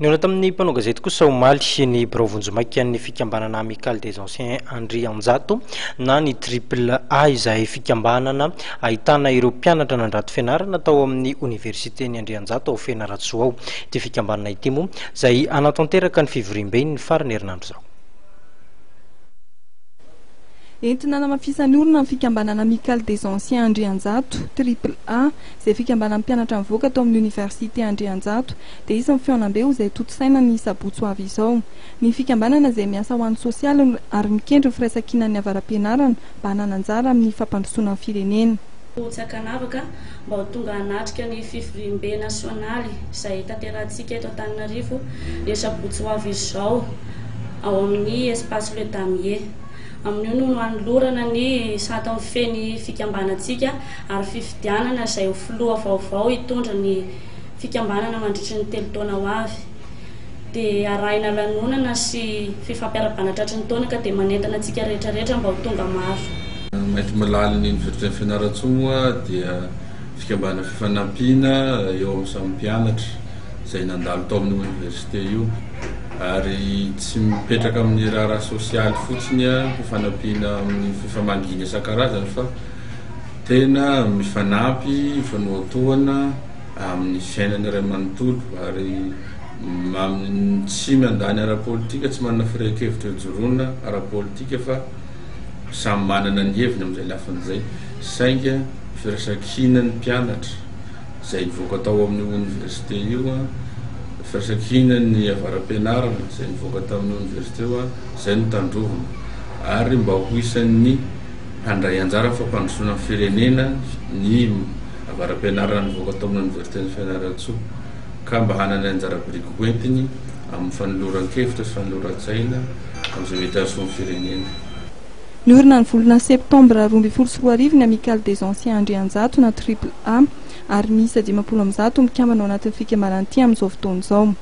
Niona tamin'ny mpanao gazety kosa omaly ny Biraovonjomaika ny fikambanana Amicale des Anciens Andrianjato na ny triple A izay fikambanana ahitana ireo mpianatra nandrato fianarana tao amin'ny Universitény Andrianjato ao Fianaratsoa ao. Ity fikambanana ity moa izay anatanteraka ny fivoriam-beny ny farany herinandro izao. Entina namafisan'ny olona ny fikambanana Amicale des Anciens Andrianjato triple A izay fikambanana mpianatra mivoaka tao amin'ny Université Andrianjato dia isan'ny feonam-beo izay totosaina ny sabotsy ho avy izao. Ny fikambanana izay miasa ho an'ny sosialy ary mikendry ny firaisan-kinan'ny avaram-pianarana mba hanananjara amin'ny fampandrosoana ny firenena. Tsakanavaka mba ho tonga hanatrika ny fivoriam-be nasionaly izay tanterantsika eto Antananarivo dia sabotsy ho avy izao ao amin'ny espace Le Damier. Amin'io no hanolorana ny sata feny fikambanantsika ary fifidianana izay ho filoha vaovao hitondra ny fikambanana mandritra ny 3 taona ho avy. Dia arahina lanonana sy fifampiarabana tratry ny taona ka dia manentana antsika rehetrarehetra mba ho tonga mafy. Maity malala ny Université Fianaratsoa moa dia fikambanana fifanampiana eo amin'ny samy mpianatra izay nandalo tao amin'ny université io. Ary tsy mipetraka amin'ny raharaha sosialy fotsiny fifanampiana amin'ny fifamangina isan-karazany fa tena mifanampy fanoatoana amin'ny fiainana iray manontolo ary tsy mandany ara-politika, tsy manana firaisan-kevitra hijoroana ara-politika fa samy manana ny heviny amin'izay lafan'izay sainga firaisan-kinan'ny mpianatra izay nivoaka tao amin'ny université io firaisan-kinan'ny avaram-pianarana izay nivoaka tamin'ny université io izay no tandrovona ary mba ho isan'ny handray anjara fampandrosoana firenena ny avaram-pianarana nivoaka tamin'ny université ny Fianaratsoa ka mba hanana anjara biriky entiny amin'ny fanoloran-kevitra sy fanoloran-tsaina amin'izay mety ahasoan'ny firenena. Niorina ny volana septambra 2024 ny Amicale des Anciens Andrianjato na triple A ary miisa 50 mikambana ao anatin'ny fikambanana ity amin'izao fotoana izao.